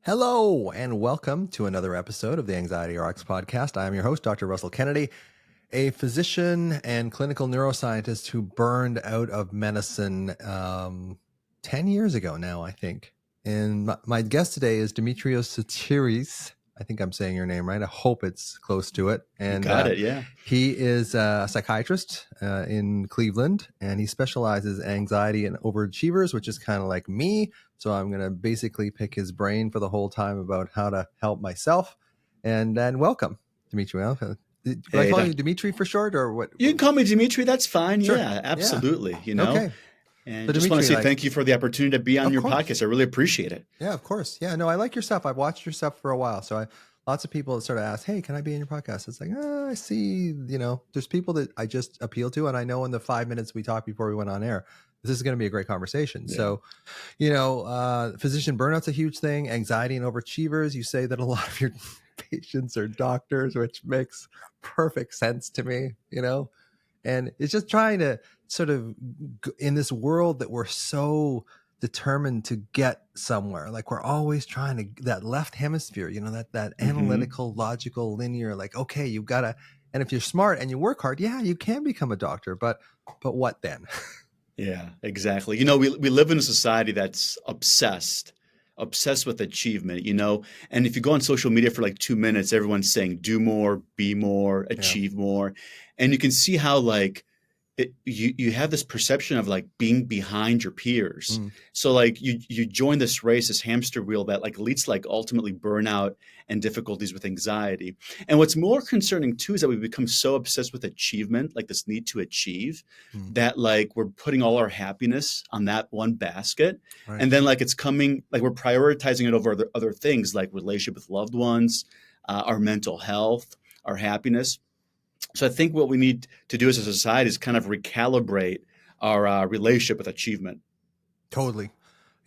Hello, and welcome to another episode of the Anxiety RX podcast. I am your host, Dr. Russell Kennedy, a physician and clinical neuroscientist who burned out of medicine 10 years ago now, I think. And my guest today is Dimitrios Tsatiris. I think I'm saying your name right. I hope it's close to it. You And got it, yeah. he is a psychiatrist in Cleveland, and he specializes in anxiety and overachievers, which is kind of like me. So I'm going to basically pick his brain for the whole time about how to help myself. And then welcome, Dimitri. Do I call you Dimitri for short, or what? You can call me Dimitri. That's fine. Sure. Yeah, absolutely. Yeah. You know. Okay. And So just want to Dimitri, say thank you for the opportunity to be on your podcast. I really appreciate it. Yeah, of course. Yeah, no, I like your stuff. I've watched your stuff for a while. So lots of people sort of ask, hey, can I be in your podcast? It's like, I see, there's people that I just appeal to. And I know in the 5 minutes we talked before we went on air, this is going to be a great conversation. Yeah. So, physician burnout's a huge thing. Anxiety and overachievers. You say that a lot of your patients are doctors, which makes perfect sense to me, and it's just trying to sort of, in this world that we're so determined to get somewhere, like we're always trying to, that left hemisphere, that analytical, logical, linear, like, okay, you've got to, and if you're smart and you work hard, yeah, you can become a doctor, but what then? Yeah, exactly. We live in a society that's obsessed with achievement, and if you go on social media for like 2 minutes, everyone's saying, do more, be more, achieve more. And you can see how you have this perception of like being behind your peers. So like you join this race, this hamster wheel that like leads to like ultimately burnout and difficulties with anxiety. And what's more concerning too is that we become so obsessed with achievement, like this need to achieve, that like we're putting all our happiness on that one basket. Right. And then like it's coming, like we're prioritizing it over other things like relationship with loved ones, our mental health, our happiness. So I think what we need to do as a society is kind of recalibrate our relationship with achievement. Totally.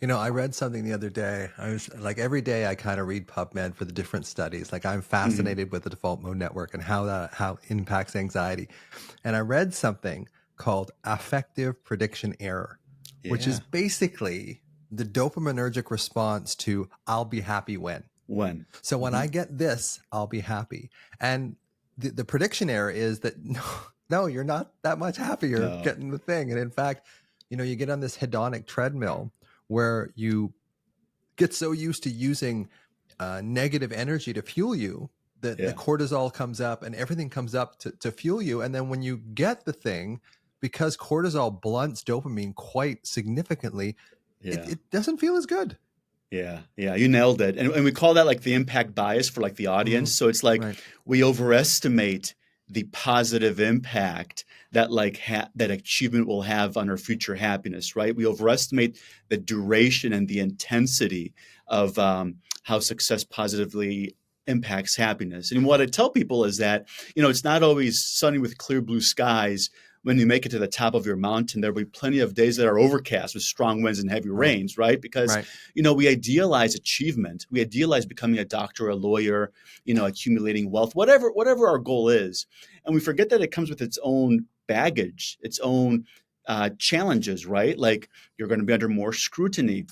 I read something the other day. I was like, every day I kind of read PubMed for the different studies. Like I'm fascinated with the default mode network and how it impacts anxiety. And I read something called affective prediction error, which is basically the dopaminergic response to I'll be happy when. So when I get this, I'll be happy. And the prediction error is that no, you're not that much happier getting the thing. And in fact, you get on this hedonic treadmill where you get so used to using negative energy to fuel you that the cortisol comes up and everything comes up to fuel you. And then when you get the thing, because cortisol blunts dopamine quite significantly, it doesn't feel as good. Yeah, you nailed it. And we call that like the impact bias for like the audience. So it's like we overestimate the positive impact that like that achievement will have on our future happiness, right? We overestimate the duration and the intensity of how success positively impacts happiness. And what I tell people is that, it's not always sunny with clear blue skies. When you make it to the top of your mountain, there'll be plenty of days that are overcast with strong winds and heavy rains, right? Because, we idealize achievement. We idealize becoming a doctor, a lawyer, accumulating wealth, whatever our goal is. And we forget that it comes with its own baggage, its own challenges, right? Like you're going to be under more scrutiny.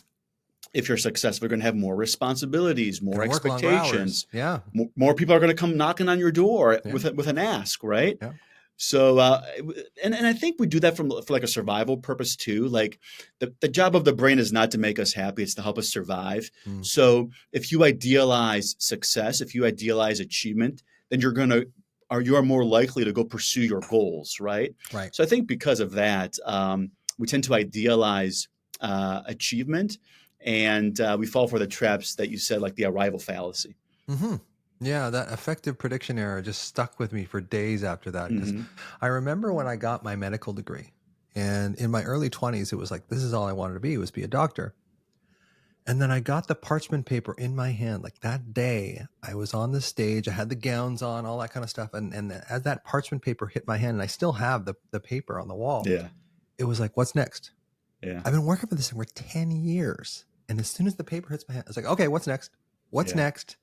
If you're successful, you're going to have more responsibilities, more expectations. Yeah. More people are going to come knocking on your door with an ask, right? Yeah. So, and I think we do that for like a survival purpose too. Like the job of the brain is not to make us happy. It's to help us survive. So if you idealize success, if you idealize achievement, then you are more likely to go pursue your goals. Right. So I think because of that, we tend to idealize achievement and we fall for the traps that you said, like the arrival fallacy. Mm-hmm. Yeah, that affective prediction error just stuck with me for days after that. Because I remember when I got my medical degree, and in my early 20s, it was like, this is all I wanted to be, was be a doctor. And then I got the parchment paper in my hand. Like that day, I was on the stage, I had the gowns on, all that kind of stuff. And as that parchment paper hit my hand, and I still have the paper on the wall, it was like, what's next? I've been working for this thing for 10 years. And as soon as the paper hits my hand, it's like, okay, what's next? What's next?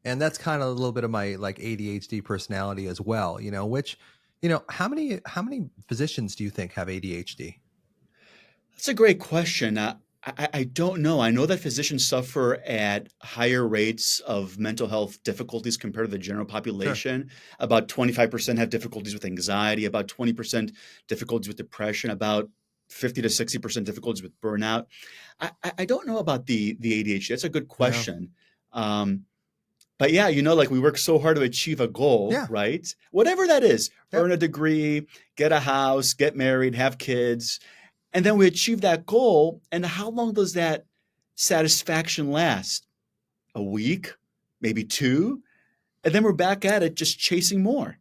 And that's kind of a little bit of my like ADHD personality as well, which, how many physicians do you think have ADHD? That's a great question. I don't know. I know that physicians suffer at higher rates of mental health difficulties compared to the general Sure. population. About 25% have difficulties with anxiety, about 20% difficulties with depression, about 50 to 60% difficulties with burnout. I don't know about the ADHD. That's a good Yeah. question. Um, but yeah, like we work so hard to achieve a goal, Yeah. right? Whatever that is, earn Yep. a degree, get a house, get married, have kids, and then we achieve that goal. And how long does that satisfaction last? A week, maybe two, and then we're back at it just chasing more.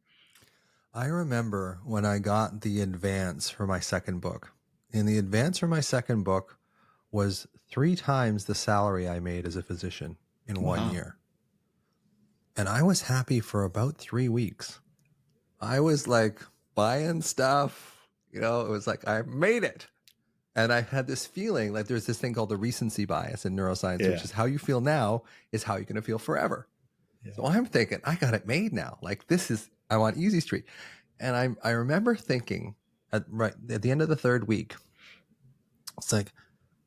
I remember when I got the advance for my second book. And the advance for my second book was 3 times the salary I made as a physician in one Wow. year. And I was happy for about 3 weeks. I was like buying stuff, it was like I made it. And I had this feeling like there's this thing called the recency bias in neuroscience, which Yeah. is how you feel now is how you're going to feel forever. Yeah. So I'm thinking, I got it made now. Like I want Easy Street. And I remember thinking right at the end of the third week, it's like,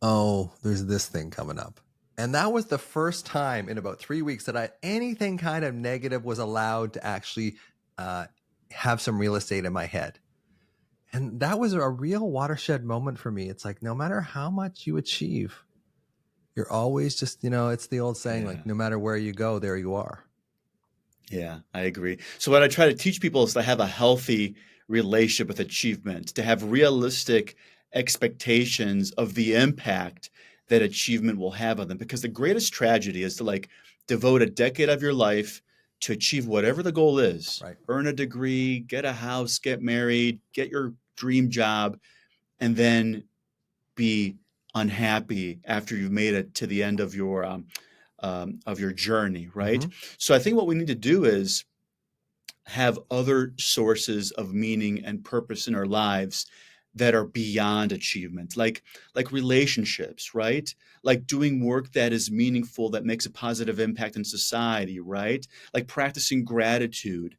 oh, there's this thing coming up. And that was the first time in about 3 weeks that anything kind of negative was allowed to actually have some real estate in my head. And that was a real watershed moment for me. It's like, no matter how much you achieve, you're always just, it's the old saying, Yeah. like, no matter where you go, there you are. Yeah, I agree. So what I try to teach people is to have a healthy relationship with achievement, to have realistic expectations of the impact that achievement will have on them. Because the greatest tragedy is to like devote a decade of your life to achieve whatever the goal is. Right. Earn a degree, get a house, get married, get your dream job, and then be unhappy after you've made it to the end of your journey, right? Mm-hmm. So I think what we need to do is have other sources of meaning and purpose in our lives that are beyond achievement, like relationships, right? Like doing work that is meaningful, that makes a positive impact in society, right? Like practicing gratitude,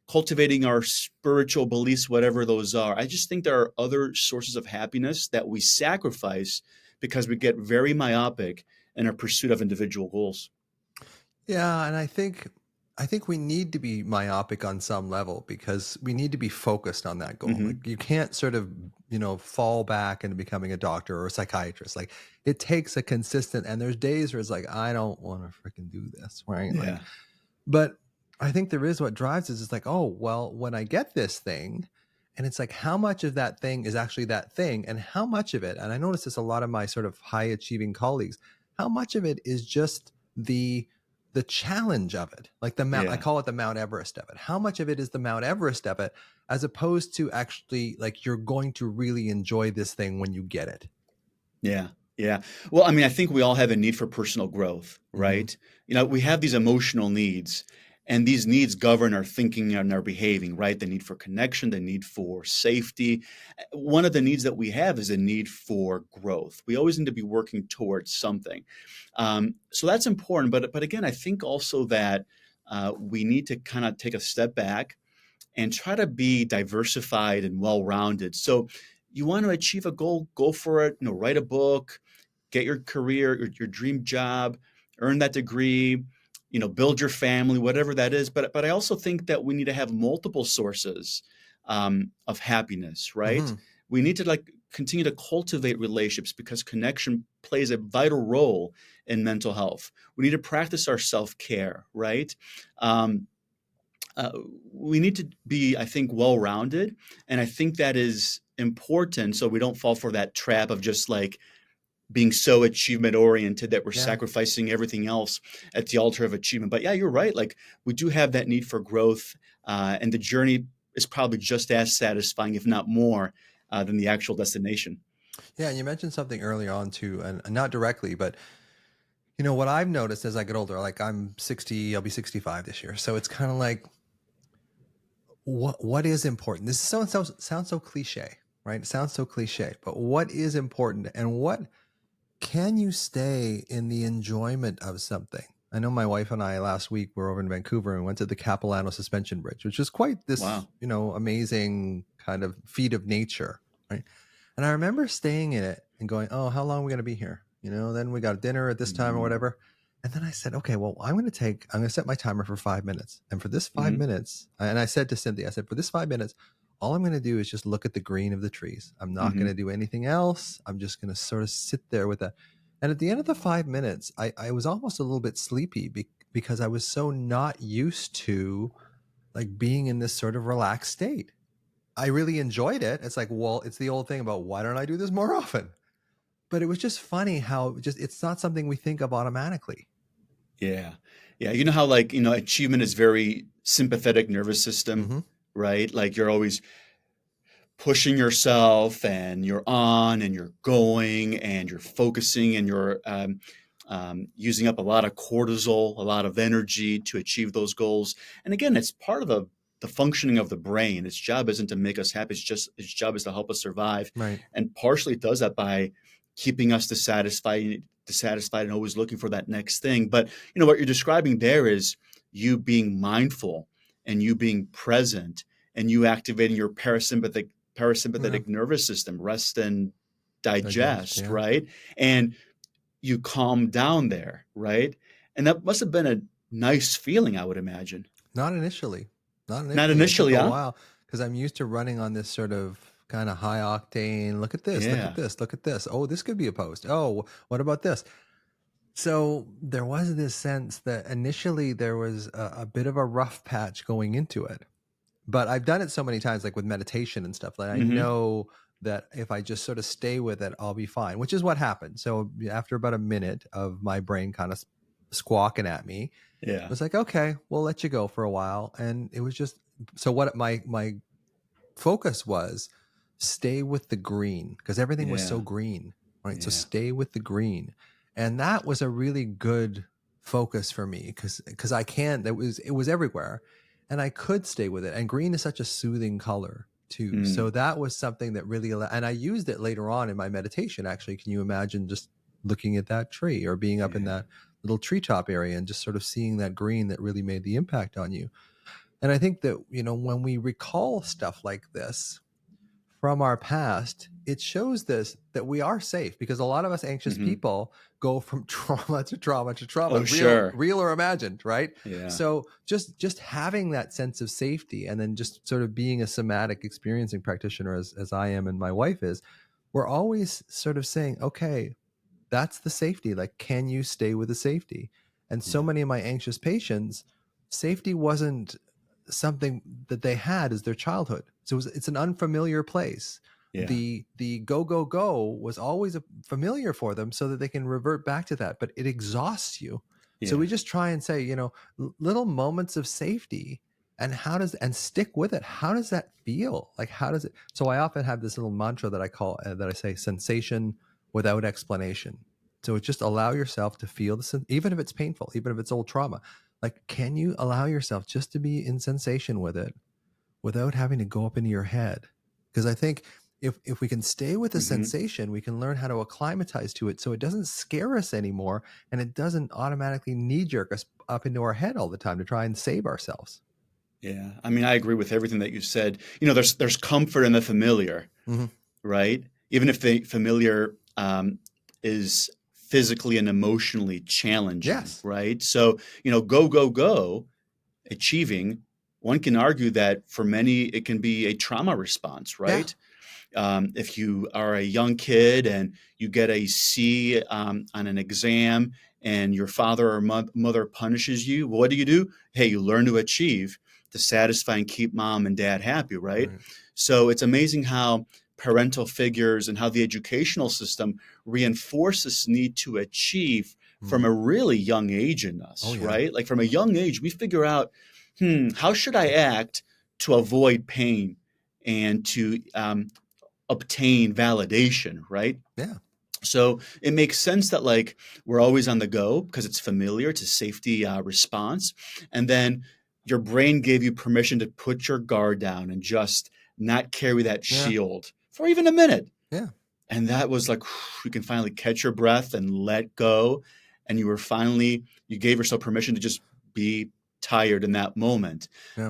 cultivating our spiritual beliefs, whatever those are. I just think there are other sources of happiness that we sacrifice because we get very myopic in our pursuit of individual goals. Yeah, and I think we need to be myopic on some level because we need to be focused on that goal. Like Hmm. you can't sort of, fall back into becoming a doctor or a psychiatrist. Like it takes a consistent and there's days where it's like, I don't want to freaking do this, right? Like, Yeah, but I think there is what drives us is like, oh, well, when I get this thing, and it's like how much of that thing is actually that thing and how much of it, and I notice this a lot of my sort of high achieving colleagues, how much of it is just the challenge of it, like I yeah. call it the Mount Everest of it. How much of it is the Mount Everest of it, as opposed to actually like you're going to really enjoy this thing when you get it. Yeah. Yeah. Well, I mean, I think we all have a need for personal growth, Hmm. right? We have these emotional needs, and these needs govern our thinking and our behaving, right? The need for connection, the need for safety. One of the needs that we have is a need for growth. We always need to be working towards something. So that's important. But again, I think also that we need to kind of take a step back and try to be diversified and well-rounded. So you want to achieve a goal, go for it, write a book, get your career, your dream job, earn that degree, build your family, whatever that is. But I also think that we need to have multiple sources of happiness, right? Hmm. We need to like continue to cultivate relationships because connection plays a vital role in mental health. We need to practice our self-care, right? Um, uh, we need to be, I think, well rounded. And I think that is important so we don't fall for that trap of just like being so achievement oriented that we're Yeah. sacrificing everything else at the altar of achievement. But yeah, you're right. Like we do have that need for growth, and the journey is probably just as satisfying, if not more, than the actual destination. Yeah. And you mentioned something early on too, and not directly, but what I've noticed as I get older, like I'm 60, I'll be 65 this year. So it's kind of like, what is important? This sounds so cliche, right? It sounds so cliche, but what is important and what can you stay in the enjoyment of something? I know my wife and I last week were over in Vancouver and went to the Capilano Suspension Bridge, which is quite this, Wow. amazing kind of feat of nature, right? And I remember staying in it and going, oh, how long are we going to be here? Then we got dinner at this time or Mm-hmm. whatever. And then I said, okay, well, I'm going to set my timer for 5 minutes. And for this 5 minutes, and I said to Cynthia, I said, for this 5 minutes, all I'm going to do is just look at the green of the trees. I'm not going Mm-hmm. to do anything else. I'm just going to sort of sit there with that. And at the end of the 5 minutes, I was almost a little bit sleepy because I was so not used to like being in this sort of relaxed state. I really enjoyed it. It's like, well, it's the old thing about why don't I do this more often? But it was just funny how it's not something we think of automatically. Yeah. Yeah. You know how achievement is very sympathetic nervous system, Mm-hmm. right? Like you're always pushing yourself and you're on and you're going and you're focusing and you're using up a lot of cortisol, a lot of energy to achieve those goals. And again, it's part of the functioning of the brain. Its job isn't to make us happy. Its job is to help us survive. Right. And partially it does that by keeping us dissatisfied and always looking for that next thing. But what you're describing there is you being mindful and you being present and you activating your Yeah. parasympathetic nervous system, rest and Digest. digest, Yeah. right? And you calm down there, right? And that must have been a nice feeling, I would imagine. Not initially. Not Not initially. It took initially, a huh? while because I'm used to running on this sort of kind of high octane. Look at this. Look at Yeah. this. Look at this. Oh, this could be a post. Oh, what about this? So there was this sense that initially there was a bit of a rough patch going into it. But I've done it so many times, like with meditation and stuff, that I Mm-hmm. know that if I just sort of stay with it, I'll be fine, which is what happened. So after about a minute of my brain kind of squawking at me, I Yeah. was like, okay, we'll let you go for a while. And it was just, so what my focus was, stay with the green because everything was so Yeah. green, right? So Yeah. stay with the green. And that was a really good focus for me because I can't, it was everywhere and I could stay with it. And green is such a soothing color too. Mm. So that was something that really, and I used it later on in my meditation. Actually, can you imagine just looking at that tree or being up in Yeah. that little treetop area and just sort of seeing that green that really made the impact on you? And I think that, when we recall stuff like this from our past, it shows this that we are safe because a lot of us anxious Mm-hmm. people go from trauma to trauma to trauma, Oh, real, sure. real or imagined, right? Yeah. So just having that sense of safety and then just sort of being a somatic experiencing practitioner as I am and my wife is, we're always sort of saying, okay, that's the safety. Like, can you stay with the safety? And so Yeah. many of my anxious patients, safety wasn't something that they had as their childhood. So it's an unfamiliar place. Yeah. The go was always a familiar for them so that they can revert back to that, but it exhausts you. So Yeah. we just try and say, little moments of safety and stick with it. How does that feel? Like, how does it? So I often have this little mantra that I call, that I say, sensation without explanation. So just allow yourself to feel even if it's painful, even if it's old trauma. Like, can you allow yourself just to be in sensation with it without having to go up into your head? Because I think if we can stay with the Mm-hmm. sensation, we can learn how to acclimatize to it so it doesn't scare us anymore and it doesn't automatically knee jerk us up into our head all the time to try and save ourselves. Yeah. I mean, I agree with everything that you said. There's comfort in the familiar, Mm-hmm. right? Even if the familiar is physically and emotionally challenging, Yes. right? So, go, go, go, achieving, one can argue that for many, it can be a trauma response, Yeah. right? If you are a young kid and you get a C on an exam and your father or mother punishes you, what do? Hey, you learn to achieve to satisfy and keep mom and dad happy, right? Right. So it's amazing how parental figures and how the educational system reinforce this need to achieve from Mm-hmm. a really young age in Oh us, yeah. right? Like from a young age, we figure out, how should I act to avoid pain and to obtain validation, right? Yeah. So it makes sense that like we're always on the go because it's familiar, it's a safety response, and then your brain gave you permission to put your guard down and just not carry that Yeah. shield for even a minute. Yeah. And that was like you can finally catch your breath and let go, and you gave yourself permission to just be tired in that moment. Yeah.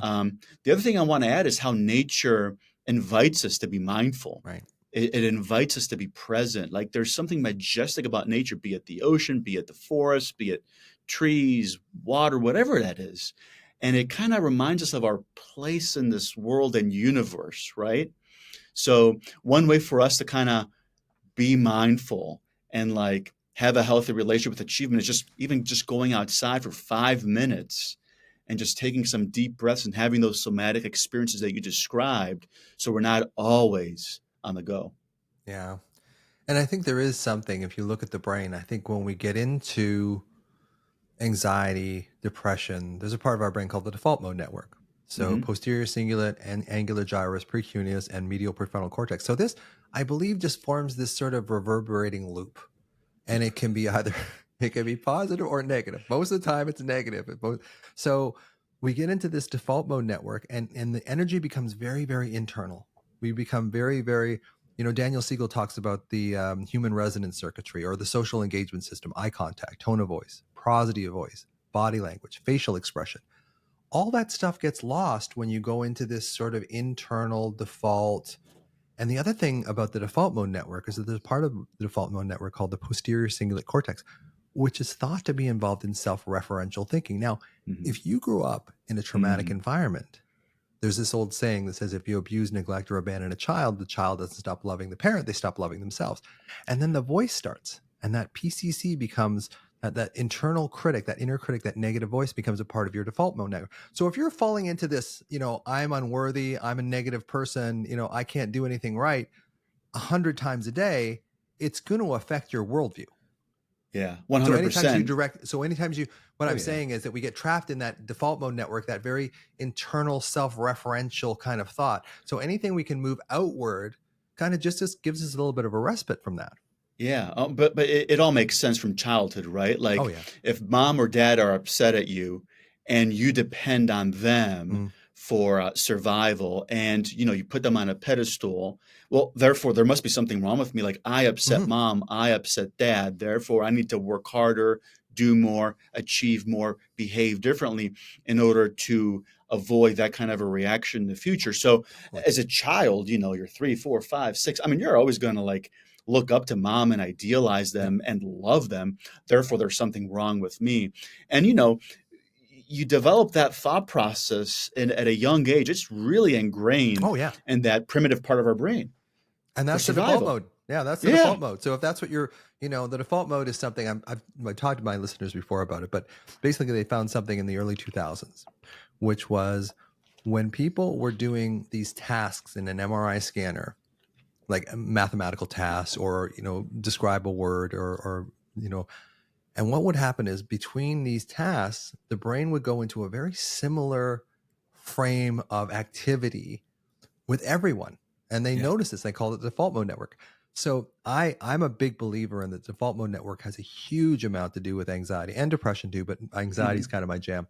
The other thing I want to add is how nature invites us to be mindful. Right. it invites us to be present. Like there's something majestic about nature, be it the ocean, be it the forest, be it trees, water, whatever that is. And it kind of reminds us of our place in this world and universe, right? So one way for us to kind of be mindful and like have a healthy relationship with achievement is just even just going outside for 5 minutes and just taking some deep breaths and having those somatic experiences that you described, so we're not always on the go. Yeah. And I think there is something, if you look at the brain, I think when we get into anxiety, depression, there's a part of our brain called the default mode network. So Hmm. posterior cingulate and angular gyrus, precuneus, and medial prefrontal cortex. So this, I believe, just forms this sort of reverberating loop. And it can be either, it can be positive or negative. Most of the time it's negative. So we get into this default mode network, and the energy becomes very, very internal. We become very, very, Daniel Siegel talks about the human resonance circuitry, or the social engagement system: eye contact, tone of voice, prosody of voice, body language, facial expression. All that stuff gets lost when you go into this sort of internal default. And the other thing about the default mode network is that there's part of the default mode network called the posterior cingulate cortex, which is thought to be involved in self-referential thinking. Now, Hmm. if you grew up in a traumatic Hmm. environment, there's this old saying that says if you abuse, neglect, or abandon a child, the child doesn't stop loving the parent, they stop loving themselves. And then the voice starts, and that PCC becomes that internal critic, that inner critic, that negative voice becomes a part of your default mode network. So if you're falling into this, I'm unworthy, I'm a negative person, I can't do anything right, 100 times a day, it's going to affect your worldview. Yeah, So anytime you 100%. what Oh I'm yeah. saying is that we get trapped in that default mode network, that very internal self-referential kind of thought. So anything we can move outward kind of just gives us a little bit of a respite from that. Yeah, but it all makes sense from childhood, right? Oh Like yeah. if mom or dad are upset at you and you depend on them Mm. for survival, and you put them on a pedestal, well, therefore there must be something wrong with me. Like I upset Mm-hmm. mom, I upset dad, therefore I need to work harder, do more, achieve more, behave differently in order to avoid that kind of a reaction in the future. So Totally. as a child, you're 3, 4, 5, 6. I mean, you're always going to like look up to mom and idealize Yeah. them and love them. Therefore, there's something wrong with me. And, you develop that thought process at a young age. It's really ingrained Oh yeah. in that primitive part of our brain And for that's the default survival. mode. Yeah, that's the Yeah. default mode. So if that's what the default mode is something I've talked to my listeners before about it, but basically they found something in the early 2000s, which was when people were doing these tasks in an MRI scanner, like mathematical tasks, or describe a word, or and what would happen is between these tasks the brain would go into a very similar frame of activity with everyone, and they Yeah. notice this. They call it the default mode network. So I'm a big believer in the default mode network has a huge amount to do with anxiety and depression too, but anxiety is Hmm. kind of my jam.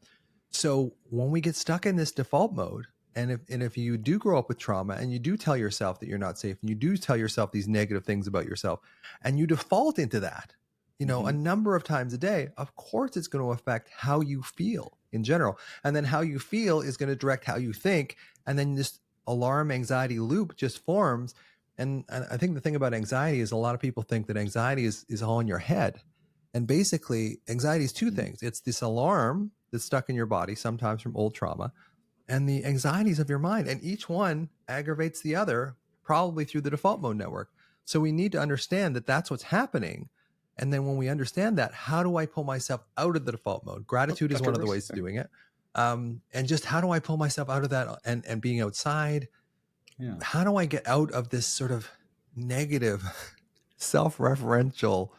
So when we get stuck in this default mode, and if you do grow up with trauma, and you do tell yourself that you're not safe, and you do tell yourself these negative things about yourself, and you default into that, a Hmm. number of times a day, of course it's going to affect how you feel in general. And then how you feel is going to direct how you think. And then this alarm anxiety loop just forms. And I think the thing about anxiety is a lot of people think that anxiety is all in your head. And basically, anxiety is two things. It's this alarm that's stuck in your body, sometimes from old trauma, and the anxieties of your mind. And each one aggravates the other, probably through the default mode network. So we need to understand that that's what's happening. And then when we understand that, how do I pull myself out of the default mode? Oh, Gratitude is Dr. one of the Rose. ways of doing it. And just how do I pull myself out of that, and being outside? Yeah. How do I get out of this sort of negative, self-referential,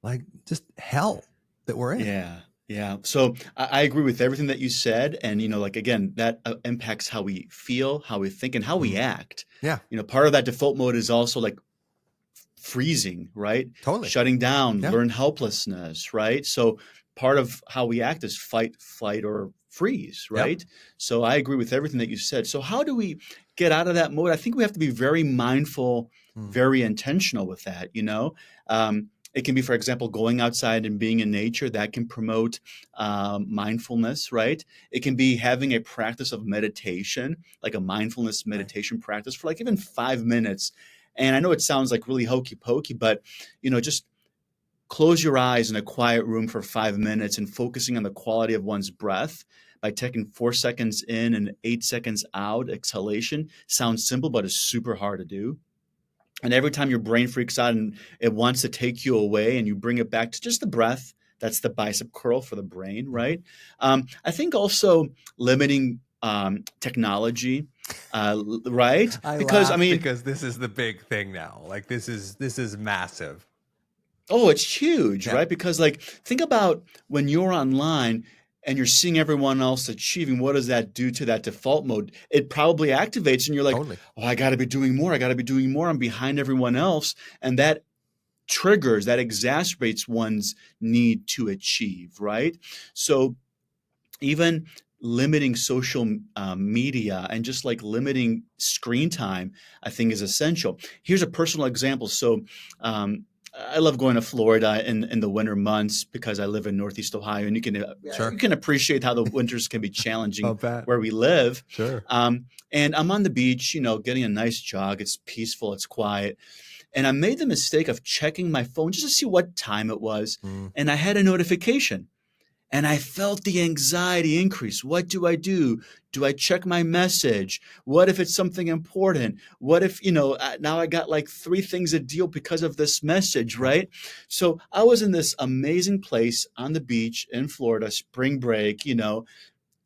like just hell that we're in? Yeah, yeah. So I agree with everything that you said, and like again, that impacts how we feel, how we think, and how we Mm. act. Yeah, Part of that default mode is also like freezing, right? totally. Shutting down, Yeah. learn helplessness, right? So part of how we act is fight, flight, or freeze, Yep. right? So I agree with everything that you said. So how do we get out of that mode? I think we have to be very mindful, Mm. very intentional with that. It can be, for example, going outside and being in nature. That can promote mindfulness, right? It can be having a practice of meditation, like a mindfulness Right. meditation practice for like even 5 minutes, And I know it sounds like really hokey pokey, but just close your eyes in a quiet room for 5 minutes and focusing on the quality of one's breath by taking 4 seconds in and 8 seconds out exhalation. Sounds simple, but it's super hard to do. And every time your brain freaks out and it wants to take you away and you bring it back to just the breath, that's the bicep curl for the brain, right? I think also limiting technology, right? I Because laugh because this is the big thing now. Like this is massive. oh, it's huge, Yeah, right? Because think about when you're online and you're seeing everyone else achieving, what does that do to that default mode? It probably activates and you're like, totally. oh, I got to be doing more. I got to be doing more. I'm behind everyone else. And that triggers, that exacerbates one's need to achieve, right? So even limiting social media and just limiting screen time, I think is essential. Here's a personal example. So I love going to Florida in the winter months because I live in Northeast Ohio, and Sure. you can appreciate how the winters can be challenging I'll bet. where we live. Sure. And I'm on the beach, getting a nice jog. It's peaceful, it's quiet. And I made the mistake of checking my phone just to see what time it was. And I had a notification. And I felt the anxiety increase. What do I do? Do I check my message? What if it's something important? What if, now I got 3 things to deal because of this message, right? So I was in this amazing place on the beach in Florida, spring break,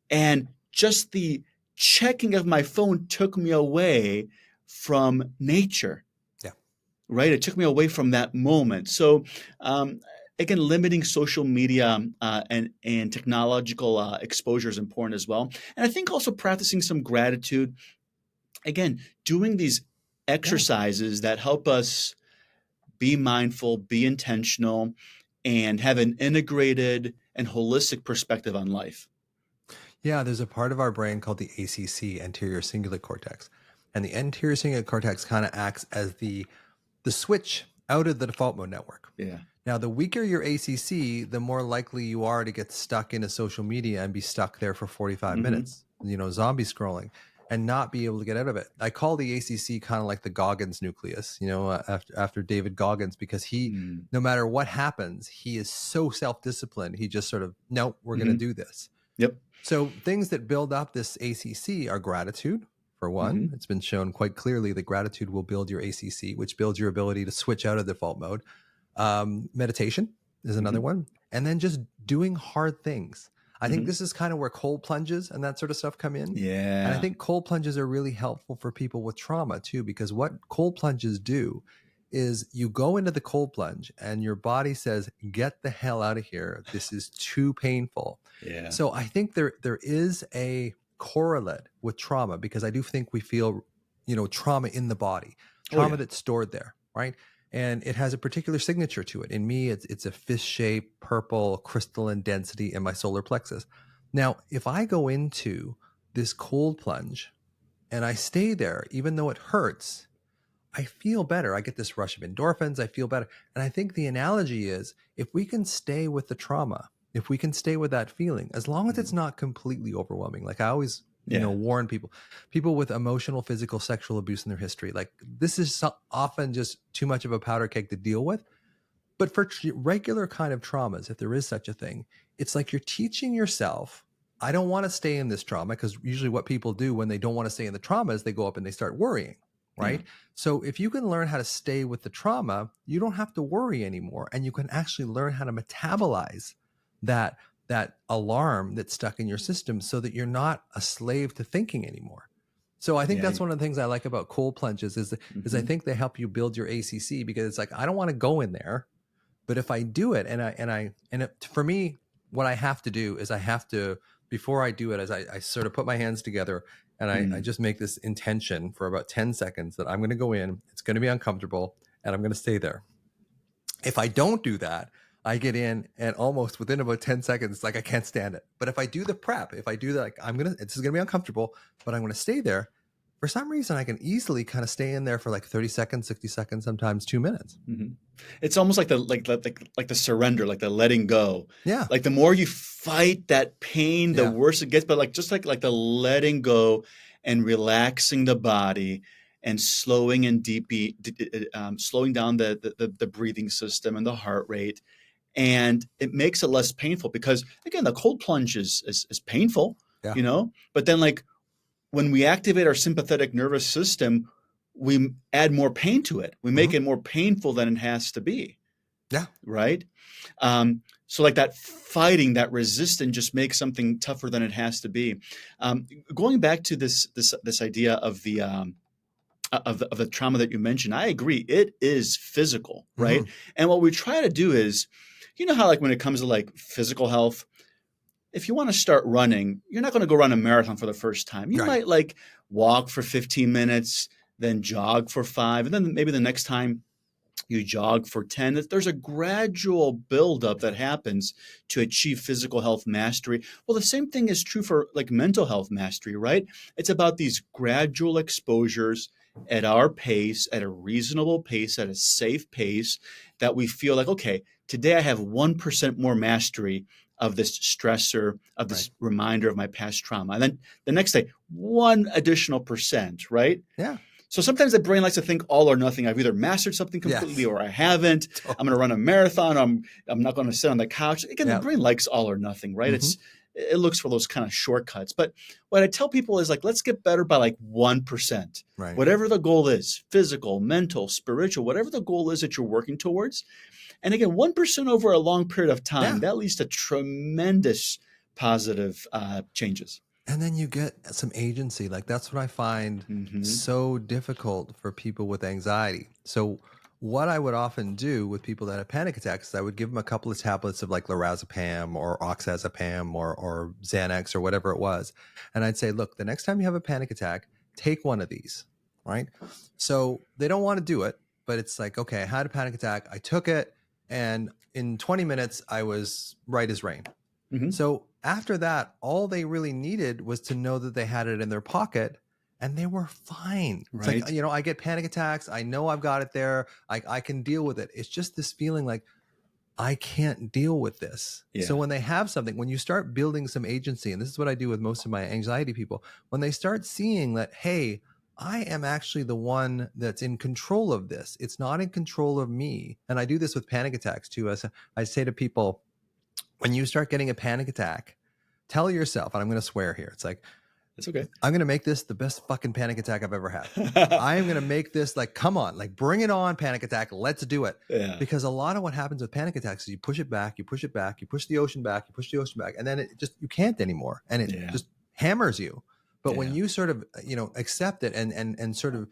and just the checking of my phone took me away from nature. Yeah. Right? It took me away from that moment. So, again, limiting social media and technological exposure is important as well. And I think also practicing some gratitude. Again, doing these exercises that help us be mindful, be intentional, and have an integrated and holistic perspective on life. Yeah, there's a part of our brain called the ACC, anterior cingulate cortex. And the anterior cingulate cortex kind of acts as the switch out of the default mode network. Yeah. Now, the weaker your ACC, the more likely you are to get stuck into social media and be stuck there for 45 minutes, zombie scrolling, and not be able to get out of it. I call the ACC kind of like the Goggins nucleus, after David Goggins, because he, no matter what happens, he is so self-disciplined. He just sort of, no, we're going to do this. Yep. So things that build up this ACC are gratitude. For one, it's been shown quite clearly that gratitude will build your ACC, which builds your ability to switch out of default mode. Meditation is another one. And then just doing hard things. I think this is kind of where cold plunges and that sort of stuff come in. Yeah. And I think cold plunges are really helpful for people with trauma too, because what cold plunges do is you go into the cold plunge and your body says, get the hell out of here. This is too painful. Yeah. So I think there is a correlate with trauma, because I do think we feel, trauma in the body, trauma that's stored there, right? And it has a particular signature to it. In me, it's a fist-shaped purple crystalline density in my solar plexus. Now, if I go into this cold plunge and I stay there, even though it hurts, I feel better. I get this rush of endorphins. I feel better. And I think the analogy is, if we can stay with the trauma, if we can stay with that feeling, as long as it's not completely overwhelming, like I always, warn people with emotional, physical, sexual abuse in their history, like this is often just too much of a powder keg to deal with. But for regular kind of traumas, if there is such a thing, it's like you're teaching yourself, I don't want to stay in this trauma, because usually what people do when they don't want to stay in the trauma is they go up and they start worrying. Right. Yeah. So if you can learn how to stay with the trauma, you don't have to worry anymore. And you can actually learn how to metabolize that alarm that's stuck in your system, so that you're not a slave to thinking anymore. So I think that's one of the things I like about cold plunges is I think they help you build your ACC, because it's like, I don't want to go in there, but if I do it for me, what I have to do is before I do it, as I sort of put my hands together and I just make this intention for about 10 seconds that I'm going to go in, it's going to be uncomfortable, and I'm going to stay there. If I don't do that, I get in, and almost within about 10 seconds, it's like I can't stand it. But if I do the prep, if I do that, this is going to be uncomfortable, but I'm going to stay there. For some reason, I can easily kind of stay in there for 30 seconds, 60 seconds, sometimes 2 minutes. It's almost like the surrender, like the letting go. Yeah. Like the more you fight that pain, the worse it gets. But just like the letting go and relaxing the body, and slowing and slowing down the breathing system and the heart rate. And it makes it less painful because, again, the cold plunge is painful, Yeah. but then like when we activate our sympathetic nervous system, we add more pain to it. We make it more painful than it has to be. Yeah. Right. So like that fighting, that resistance just makes something tougher than it has to be. Going back to this idea of the trauma that you mentioned, I agree. It is physical, right? And what we try to do is, how like when it comes to like physical health, if you want to start running, you're not going to go run a marathon for the first time. You might like walk for 15 minutes, then jog for 5, and then maybe the next time you jog for 10. There's a gradual buildup that happens to achieve physical health mastery. Well, the same thing is true for like mental health mastery, right? It's about these gradual exposures at our pace, at a reasonable pace, at a safe pace, that we feel like, okay, today I have 1% more mastery of this stressor, of this reminder of my past trauma. And then the next day, 1 additional percent, right? Yeah. So sometimes the brain likes to think all or nothing. I've either mastered something completely or I haven't. Totally. I'm going to run a marathon. I'm not going to sit on the couch. Again, the brain likes all or nothing, right? It looks for those kind of shortcuts. But what I tell people is like, let's get better by like 1%. Right. Whatever the goal is, physical, mental, spiritual, whatever the goal is that you're working towards. And again, 1% over a long period of time, that leads to tremendous positive changes. And then you get some agency. Like that's what I find so difficult for people with anxiety. So what I would often do with people that have panic attacks is I would give them a couple of tablets of like lorazepam or oxazepam or Xanax or whatever it was. And I'd say, look, the next time you have a panic attack, take one of these, right? So they don't want to do it, but it's like, okay, I had a panic attack. I took it. And in 20 minutes, I was right as rain. So after that, all they really needed was to know that they had it in their pocket and they were fine. It's like, I get panic attacks. I know I've got it there. I can deal with it. It's just this feeling like I can't deal with this. So when they have something, when you start building some agency, and this is what I do with most of my anxiety people, when they start seeing that, hey, I am actually the one that's in control of this. It's not in control of me. And I do this with panic attacks too. As I say to people, when you start getting a panic attack, tell yourself, and I'm going to swear here, it's like, it's okay. I'm going to make this the best fucking panic attack I've ever had. I am going to make this like, come on, like bring it on, panic attack. Let's do it. Because a lot of what happens with panic attacks is you push it back, you push it back, you push the ocean back, you push the ocean back, and then you can't anymore. And it just hammers you. But when you sort of, accept it and sort of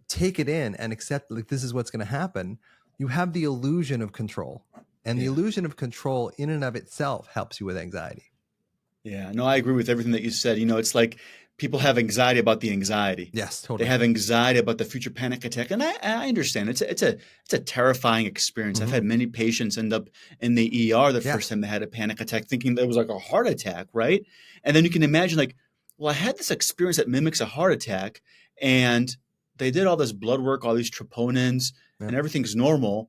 take it in and accept like this is what's going to happen, you have the illusion of control. And the illusion of control in and of itself helps you with anxiety. Yeah, no, I agree with everything that you said. It's like people have anxiety about the anxiety. Yes, totally. They have anxiety about the future panic attack. And I understand. It's a terrifying experience. I've had many patients end up in the ER the first time they had a panic attack thinking that it was like a heart attack, right? And then you can imagine like, well, I had this experience that mimics a heart attack and they did all this blood work, all these troponins, and everything's normal.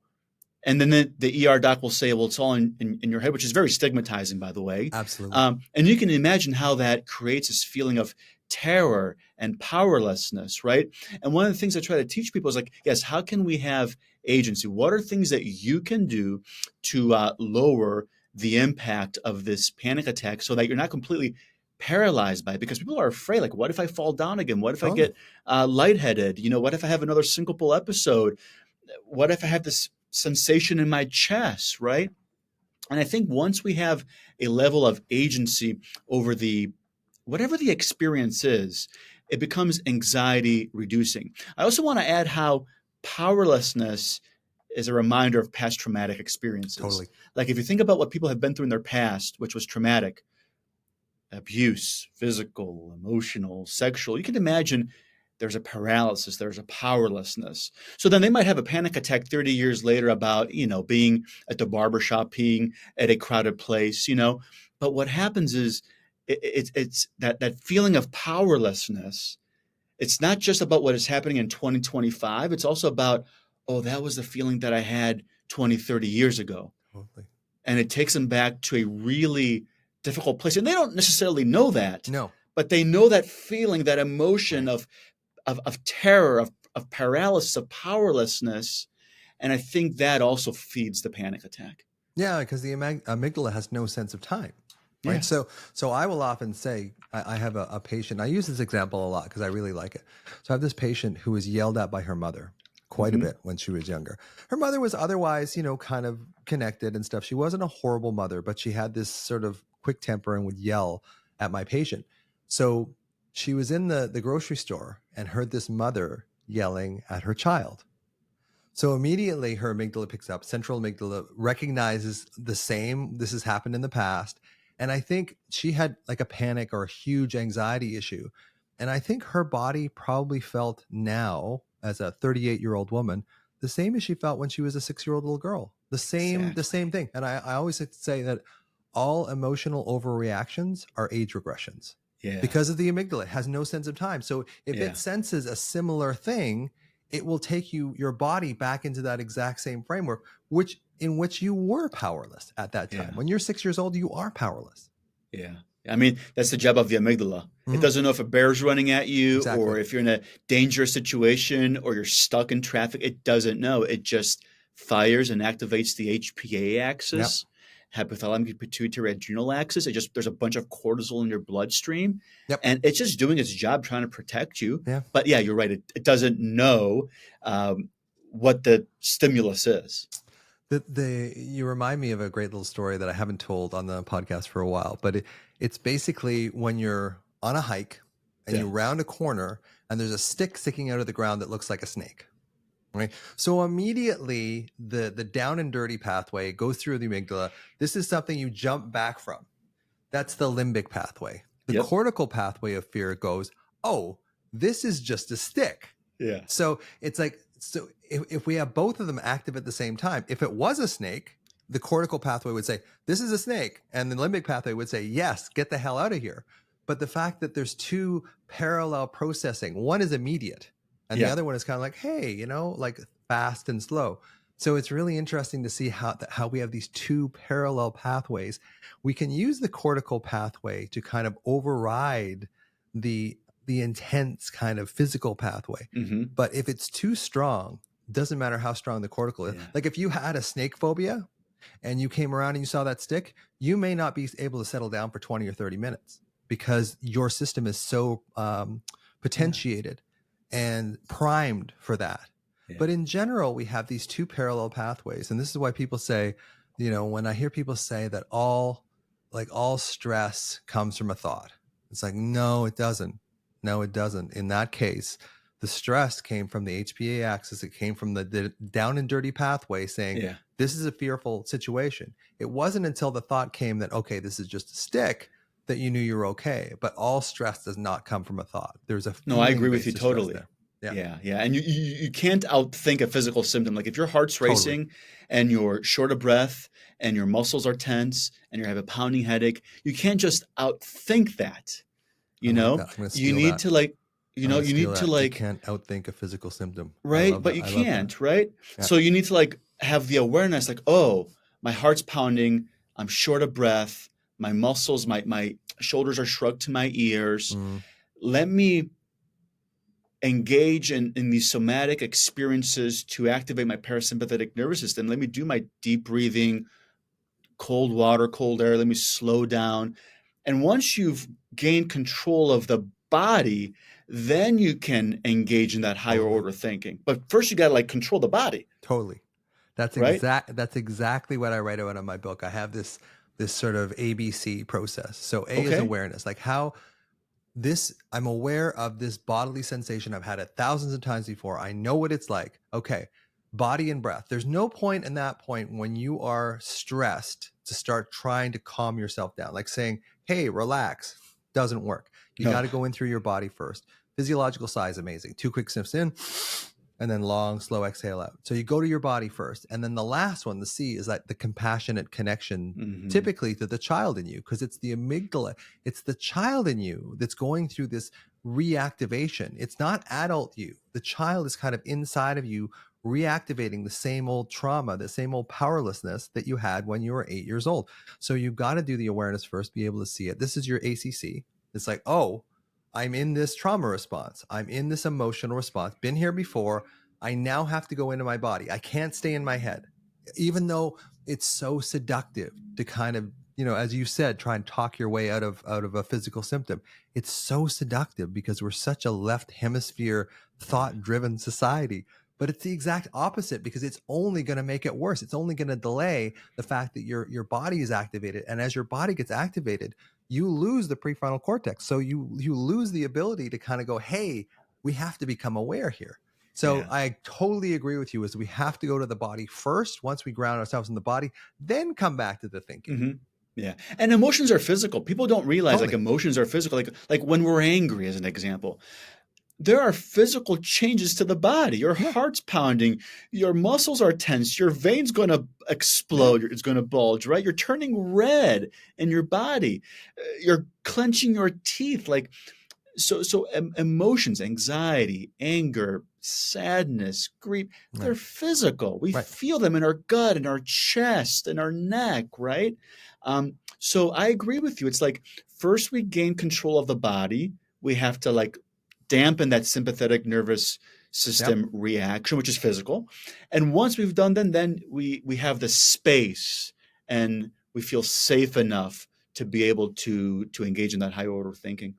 And then the ER doc will say, well, it's all in your head, which is very stigmatizing, by the way. Absolutely. And you can imagine how that creates this feeling of terror and powerlessness, right? And one of the things I try to teach people is like, yes, how can we have agency? What are things that you can do to lower the impact of this panic attack so that you're not completely paralyzed by it? Because people are afraid, like, what if I fall down again? What if I get lightheaded? What if I have another syncopal episode? What if I have this sensation in my chest, right? And I think once we have a level of agency over whatever the experience is, it becomes anxiety reducing. I also want to add how powerlessness is a reminder of past traumatic experiences. Totally. Like if you think about what people have been through in their past, which was traumatic, abuse, physical, emotional, sexual, you can imagine there's a paralysis, there's a powerlessness. So then they might have a panic attack 30 years later about, being at the barbershop, being at a crowded place, But what happens is it's that feeling of powerlessness. It's not just about what is happening in 2025. It's also about, oh, that was the feeling that I had 20, 30 years ago. Totally. And it takes them back to a really difficult place. And they don't necessarily know that. No. But they know that feeling, that emotion of terror, of paralysis, of powerlessness. And I think that also feeds the panic attack. Yeah, because the amygdala has no sense of time, right? Yeah. So I will often say, I have a patient, I use this example a lot because I really like it. So I have this patient who was yelled at by her mother quite a Mm-hmm. bit when she was younger. Her mother was otherwise, kind of connected and stuff. She wasn't a horrible mother, but she had this sort of quick temper and would yell at my patient. So she was in the grocery store and heard this mother yelling at her child. So immediately her amygdala picks up, central amygdala recognizes this has happened in the past. And I think she had like a panic or a huge anxiety issue. And I think her body probably felt now, as a 38-year-old woman, the same as she felt when she was a 6-year-old little girl. The same Exactly. thing. And I always like to say that all emotional overreactions are age regressions Yeah. because of the amygdala. It has no sense of time. So if Yeah. it senses a similar thing, it will take your body back into that exact same framework, in which you were powerless at that time. Yeah. When you're 6 years old, you are powerless. Yeah. I mean, that's the job of the amygdala. It doesn't know if a bear's running at you Exactly. or if you're in a dangerous situation or you're stuck in traffic. It doesn't know. It just fires and activates the HPA axis, hypothalamic pituitary adrenal axis. There's a bunch of cortisol in your bloodstream, Yep. and it's just doing its job trying to protect you. Yeah. But yeah, you're right. It doesn't know what the stimulus is. You remind me of a great little story that I haven't told on the podcast for a while, but it's basically when you're on a hike and you round a corner and there's a stick sticking out of the ground that looks like a snake. Right. So immediately the down and dirty pathway goes through the amygdala. This is something you jump back from. That's the limbic pathway. The cortical pathway of fear goes, oh, this is just a stick. Yeah. So it's like, so if we have both of them active at the same time, if it was a snake, the cortical pathway would say, this is a snake. And the limbic pathway would say, yes, get the hell out of here. But the fact that there's two parallel processing, one is immediate and the other one is kind of like, hey, like fast and slow. So it's really interesting to see how we have these two parallel pathways. We can use the cortical pathway to kind of override the intense kind of physical pathway. Mm-hmm. But if it's too strong, doesn't matter how strong the cortical is. Like if you had a snake phobia and you came around and you saw that stick, you may not be able to settle down for 20 or 30 minutes because your system is so potentiated and primed for that. But in general, we have these two parallel pathways. And this is why people say, when I hear people say that all stress comes from a thought, it's like, no, it doesn't. No, it doesn't. In that case, the stress came from the HPA axis. It came from the down and dirty pathway saying, this is a fearful situation. It wasn't until the thought came that, okay, this is just a stick, that you knew you were okay. But all stress does not come from a thought. There's a No, I agree with you totally. Yeah. And you can't outthink a physical symptom. Like if your heart's racing and you're short of breath and your muscles are tense and you have a pounding headache, you can't just outthink that. You need to you can't outthink a physical symptom. Right. But you can't, right? Yeah. So you need to have the awareness, oh, my heart's pounding. I'm short of breath. My muscles, my shoulders are shrugged to my ears. Let me engage in these somatic experiences to activate my parasympathetic nervous system. Let me do my deep breathing, cold water, cold air. Let me slow down. And once you've gained control of the body, then you can engage in that higher order thinking. But first you got to control the body. Totally. That's exactly what I write about in my book. I have this sort of ABC process. So A is awareness, I'm aware of this bodily sensation. I've had it thousands of times before. I know what it's like. Okay. Body and breath. There's no point in that point when you are stressed to start trying to calm yourself down. Like saying, hey, relax, doesn't work. You got to go in through your body first. Physiological sigh is amazing. 2 quick sniffs in and then long, slow exhale out. So you go to your body first. And then the last one, the C, is the compassionate connection, typically to the child in you, because it's the amygdala. It's the child in you that's going through this reactivation. It's not adult you. The child is kind of inside of you, reactivating the same old trauma, the same old powerlessness that you had when you were 8 years old. So you've got to do the awareness first, be able to see it. This is your ACC. It's like, oh, I'm in this trauma response. I'm in this emotional response. Been here before. I now have to go into my body. I can't stay in my head, even though it's so seductive to kind of, as you said, try and talk your way out of a physical symptom. It's so seductive because we're such a left hemisphere thought-driven society. But it's the exact opposite, because it's only going to make it worse. It's only going to delay the fact that your body is activated. And as your body gets activated, you lose the prefrontal cortex. So you lose the ability to kind of go, hey, we have to become aware here. So Yeah. I totally agree with you, is we have to go to the body first. Once we ground ourselves in the body, then come back to the thinking. Mm-hmm. Yeah. And emotions are physical. People don't realize like Totally. emotions are physical. Like when we're angry, as an example, there are physical changes to the body. Your Yeah. heart's pounding, your muscles are tense, your veins going to explode, it's going to bulge, right? You're turning red in your body. You're clenching your teeth. Like so emotions, anxiety, anger, sadness, grief, they're Right. physical. We Right. feel them in our gut, in our chest, in our neck, right? So I agree with you. It's like first we gain control of the body. We have to like dampen that sympathetic nervous system reaction, which is physical. And once we've done that, then we have the space and we feel safe enough to be able to engage in that higher order thinking.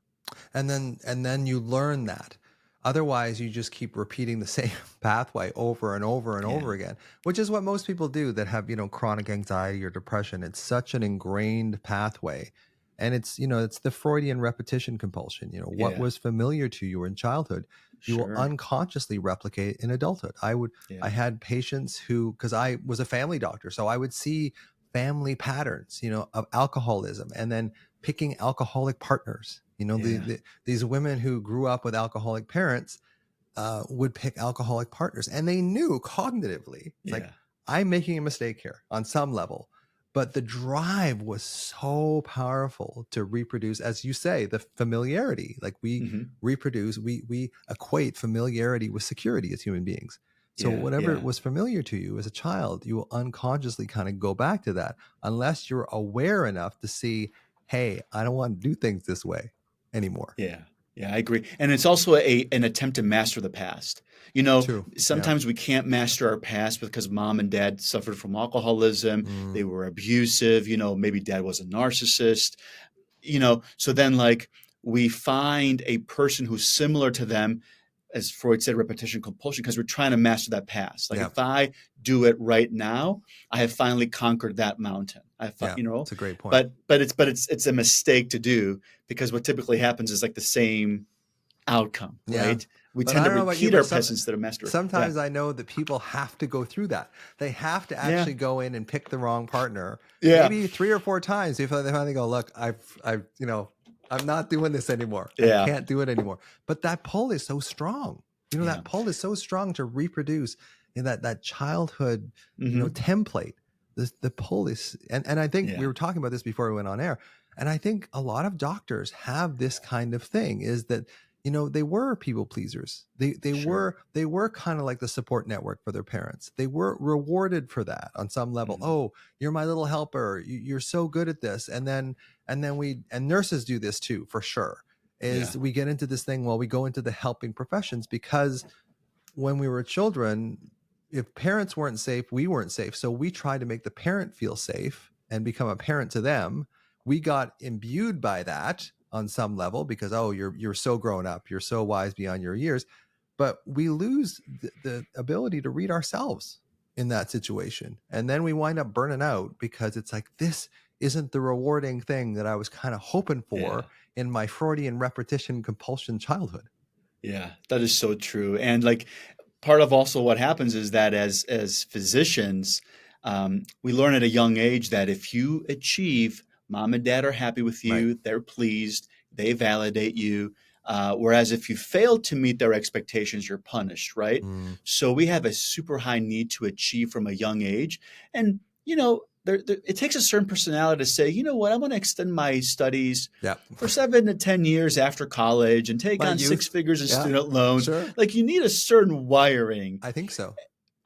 And then you learn that. Otherwise, you just keep repeating the same pathway over and over and over again, which is what most people do that have, chronic anxiety or depression. It's such an ingrained pathway. And it's, it's the Freudian repetition compulsion. What Yeah. was familiar to you in childhood, you will Sure. unconsciously replicate in adulthood. I Yeah. had patients who, because I was a family doctor, so I would see family patterns, of alcoholism, and then picking alcoholic partners. Yeah. These women who grew up with alcoholic parents would pick alcoholic partners, and they knew cognitively, it's like, Yeah. I'm making a mistake here on some level. But the drive was so powerful to reproduce, as you say, the familiarity. Like we hmm reproduce, we equate familiarity with security as human beings. So Yeah. whatever Yeah. was familiar to you as a child, you will unconsciously kind of go back to that, unless you're aware enough to see, hey, I don't want to do things this way anymore. Yeah. Yeah, I agree. And it's also an attempt to master the past. You know, True. Yeah. sometimes we can't master our past because mom and dad suffered from alcoholism. They were abusive. Maybe dad was a narcissist. So then like we find a person who's similar to them, as Freud said, repetition compulsion, because we're trying to master that past. Like Yeah. if I do it right now, I have finally conquered that mountain. Yeah. It's a great point. But it's a mistake to do, because what typically happens is like the same outcome, Yeah. right? We But tend I to don't know about you, repeat our but past instead of master it. sometimes I know that people have to go through that. They have to actually go in and pick the wrong partner. Yeah. Maybe 3 or 4 times before they finally go, look, I'm not doing this anymore. Yeah. I can't do it anymore. But that pull is so strong. Yeah. That pull is so strong to reproduce that childhood, Mhm. template. The pull is, and I think Yeah. we were talking about this before we went on air. And I think a lot of doctors have this kind of thing, is that they were people pleasers. They Sure. were kind of like the support network for their parents. They were rewarded for that on some level. Mhm. Oh, you're my little helper. You're so good at this. And nurses do this too, for sure. Is Yeah. we get into this thing, we go into the helping professions, because when we were children, if parents weren't safe, we weren't safe. So we tried to make the parent feel safe and become a parent to them. We got imbued by that on some level, because, oh, you're so grown up, you're so wise beyond your years. But we lose the ability to read ourselves in that situation. And then we wind up burning out, because it's like, this isn't the rewarding thing that I was kind of hoping for in my Freudian repetition compulsion childhood. Yeah, that is so true. And like part of also what happens is that as physicians, we learn at a young age that if you achieve, mom and dad are happy with you, Right. they're pleased, they validate you. Whereas if you fail to meet their expectations, you're punished, right? So we have a super high need to achieve from a young age. And, it takes a certain personality to say, you know what, I'm going to extend my studies Yeah. for 7 to 10 years after college and take My on 6 youth. figures in Yeah. student loans. Sure. Like you need a certain wiring, I think so.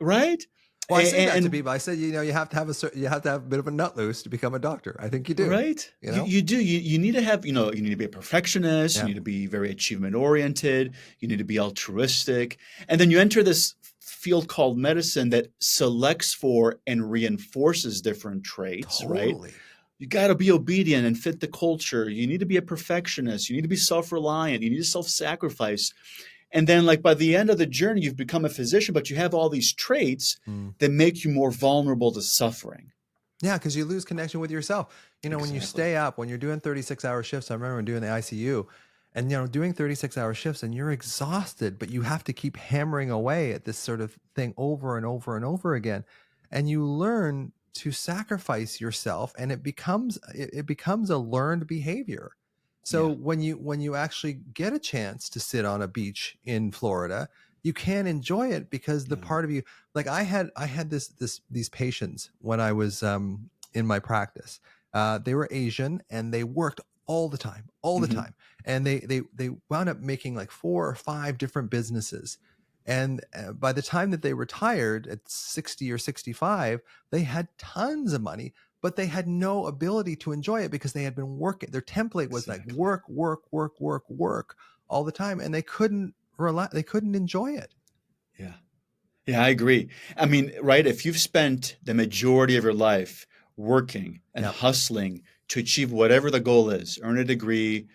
right? Well, I say that to And people. I said, you have to have you have to have a bit of a nut loose to become a doctor. I think you do. right, You know? you do. You need to have, you need to be a perfectionist. You Yeah. need to be very achievement oriented. You need to be altruistic, and then you enter this field called medicine that selects for and reinforces different traits. Right? Totally. You got to be obedient and fit the culture. You need to be a perfectionist. You need to be self-reliant. You need to self-sacrifice. And then, like, by the end of the journey, you've become a physician, but you have all these traits Mm. that make you more vulnerable to suffering. Yeah, because you lose connection with yourself. When you Exactly. stay up, when you're doing 36-hour shifts, I remember doing the ICU and, doing 36-hour shifts and you're exhausted, but you have to keep hammering away at this sort of thing over and over and over again. And you learn to sacrifice yourself and it becomes a learned behavior. So Yeah. when you actually get a chance to sit on a beach in Florida, you can enjoy it because the Yeah. part of you, like I had these patients when I was in my practice. They were Asian and they worked all the time, all the Hmm. time, and they wound up making like 4 or 5 different businesses. And by the time that they retired at 60 or 65, they had tons of money, but they had no ability to enjoy it because they had been working. Their template was like Exactly. work, work, work, work, work all the time, and they couldn't relax. They couldn't enjoy it. Yeah. Yeah, I agree. I mean, right, if you've spent the majority of your life working and Yep. hustling to achieve whatever the goal is, earn a degree,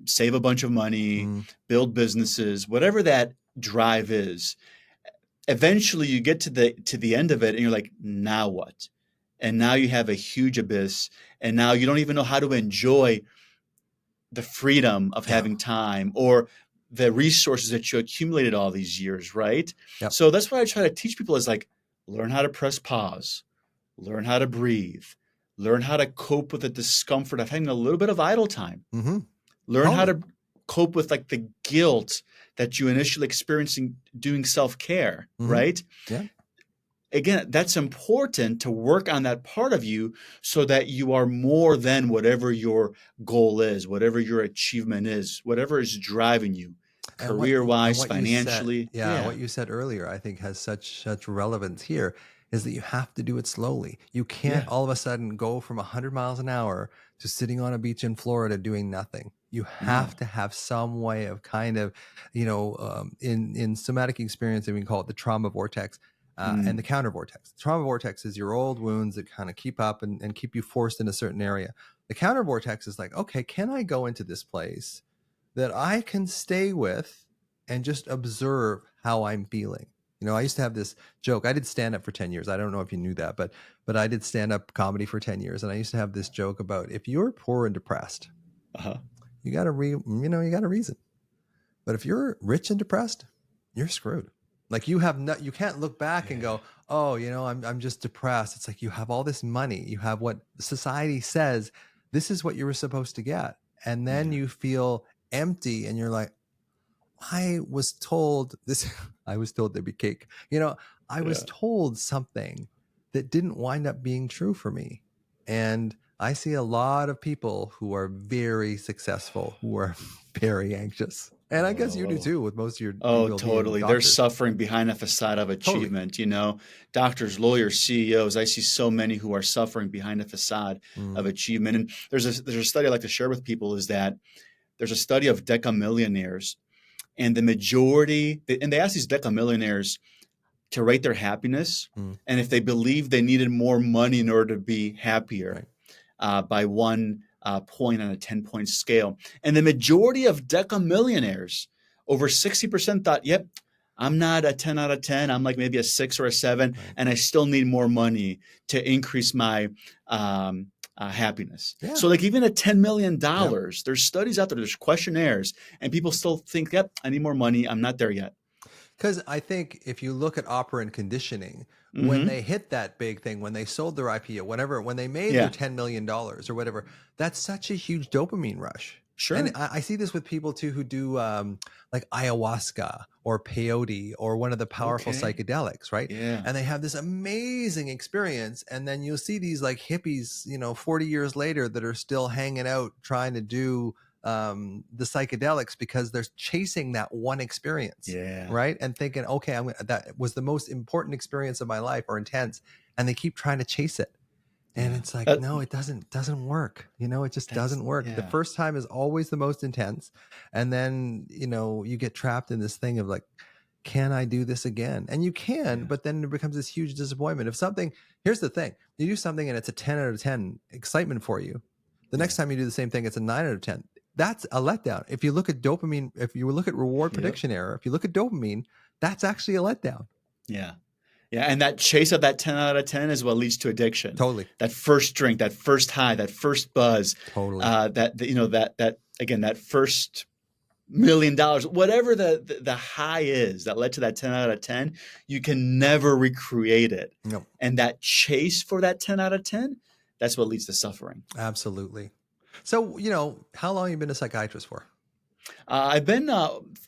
save a bunch of money, Mm, build businesses, whatever that drive is, eventually you get to the end of it and you're like, now what? And now you have a huge abyss, and now you don't even know how to enjoy the freedom of yeah. having time or the resources that you accumulated all these years, right? Yep. So that's what I try to teach people is like, learn how to press pause, learn how to breathe, learn how to cope with the discomfort of having a little bit of idle time, Mm-hmm. learn how Totally. to cope with like the guilt that you initially experiencing doing self-care, Mm-hmm. right? Yeah. Again, that's important to work on that part of you so that you are more than whatever your goal is, whatever your achievement is, whatever is driving you, And career-wise, what you said, financially. yeah, Yeah. what you said earlier, I think has such relevance here, is that you have to do it slowly. You can't Yeah. all of a sudden go from 100 miles an hour to sitting on a beach in Florida doing nothing. You have No. to have some way of kind of, in somatic experience, and we call it the trauma vortex. And the Mm, counter vortex. The trauma vortex is your old wounds that kind of keep up and keep you forced in a certain area. The counter vortex is like, okay, can I go into this place that I can stay with and just observe how I'm feeling? I used to have this joke. I did stand up for 10 years. I don't know if you knew that, but I did stand up comedy for 10 years, and I used to have this joke about, if you're poor and depressed, uh-huh. you got a reason. But if you're rich and depressed, you're screwed. Like you can't look back and Yeah. go, oh, I'm just depressed. It's like you have all this money, you have what society says this is what you were supposed to get, and then Yeah. you feel empty, and you're like, I was told this. I was told there'd be cake. I was Yeah. told something that didn't wind up being true for me, and I see a lot of people who are very successful who are very anxious. And I guess you do Oh. too with most of you Oh, will being totally. They're doctors. suffering behind a facade of Totally. achievement, Doctors, lawyers, CEOs. I see so many who are suffering behind a facade of Mm, achievement. And there's a study I like to share with people is that there's a study of decamillionaires, and the majority, and they asked these decamillionaires to rate their happiness, mm, and if they believed they needed more money in order to be happier, right. by one point on a 10-point scale. And the majority of decamillionaires, over 60%, thought, yep, I'm not a 10 out of 10. I'm like maybe a 6 or a 7, Right. and I still need more money to increase my happiness. Yeah. So, like, even at $10 million, Yep. there's studies out there, there's questionnaires, and people still think, yep, I need more money. I'm not there yet. Because I think if you look at operant conditioning, when Hmm. they hit that big thing, when they sold their IPO, whatever, when they made their Yeah, $10 million or whatever, that's such a huge dopamine rush. And sure. I see this with people too who do like ayahuasca or peyote or one of the powerful Okay. psychedelics, right? Yeah. And they have this amazing experience. And then you'll see these like hippies, 40 years later that are still hanging out trying to do the psychedelics because they're chasing that one experience, Yeah. right? And thinking, okay, that was the most important experience of my life or intense, and they keep trying to chase it. And Yeah. it's like, no, it doesn't work. It just doesn't work. The Yeah. first time is always the most intense. And then, you get trapped in this thing of like, can I do this again? And you can, Yeah. but then it becomes this huge disappointment. Here's the thing, you do something and it's a 10 out of 10 excitement for you. The next time you do the same thing, it's a 9 out of 10. That's a letdown. If you look at dopamine, if you look at reward prediction error, if you look at dopamine, that's actually a letdown. Yeah. Yeah, and that chase of that 10 out of 10 is what leads to addiction. Totally. That first drink, that first high, that first buzz. Totally. That again, that first $1 million, whatever the high is that led to that 10 out of 10, you can never recreate it. No. And that chase for that 10 out of 10, that's what leads to suffering. Absolutely. So, how long have you been a psychiatrist for? I've been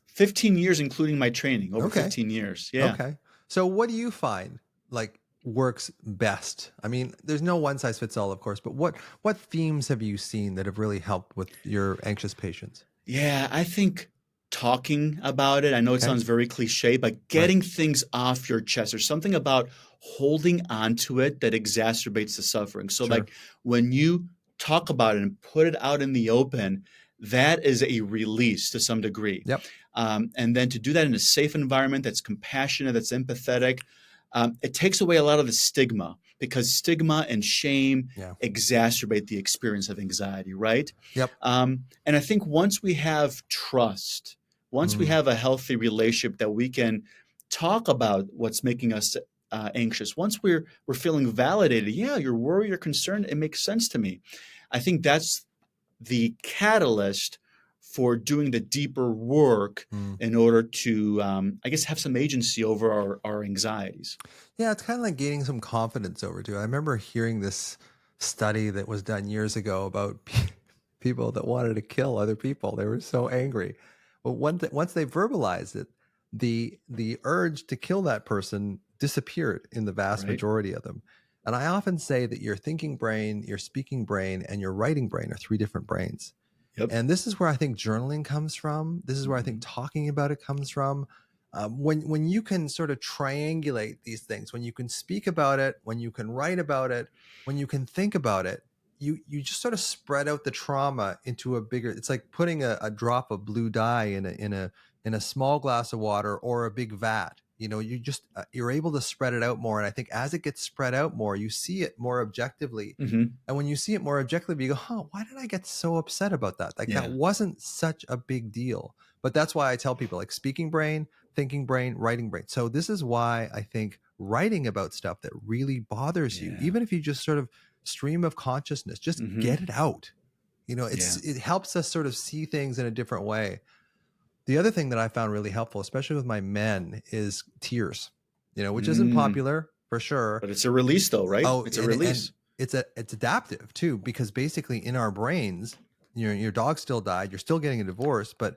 15 years, including my training, over 15 years. Yeah. Okay. So what do you find like works best? I mean, there's no one size fits all, of course, but what themes have you seen that have really helped with your anxious patients? Yeah, I think talking about it, I know it sounds very cliche, but getting things off your chest. There's something about holding on to it that exacerbates the suffering. So like when you talk about it and put it out in the open, that is a release to some degree. Yep. And then to do that in a safe environment that's compassionate, that's empathetic, it takes away a lot of the stigma, because stigma and shame exacerbate the experience of anxiety, right? Yep. And I think once we have trust, once we have a healthy relationship that we can talk about what's making us anxious, once we're feeling validated, yeah, you're worried, you're concerned, it makes sense to me. I think that's the catalyst for doing the deeper work in order to, I guess, have some agency over our anxieties. Yeah, it's kind of like gaining some confidence over too. I remember hearing this study that was done years ago about people that wanted to kill other people. They were so angry. But once they verbalized it, the urge to kill that person disappeared in the vast majority of them. And I often say that your thinking brain, your speaking brain, and your writing brain are 3 different brains. Yep. And this is where I think journaling comes from. This is where I think talking about it comes from. When you can sort of triangulate these things, when you can speak about it, when you can write about it, when you can think about it, you just sort of spread out the trauma into a bigger. It's like putting a drop of blue dye in a small glass of water or a big vat. You're able to spread it out more. And I think as it gets spread out more, you see it more objectively. And when you see it more objectively, you go, why did I get so upset about that? Like that wasn't such a big deal. But that's why I tell people like speaking brain, thinking brain, writing brain. So this is why I think writing about stuff that really bothers you, even if you just sort of stream of consciousness, just get it out. It helps us sort of see things in a different way. The other thing that I found really helpful, especially with my men, is tears, which isn't popular for sure. But it's a release though, right? Oh, it's a release. And it's adaptive too, because basically in our brains, your dog still died, you're still getting a divorce, but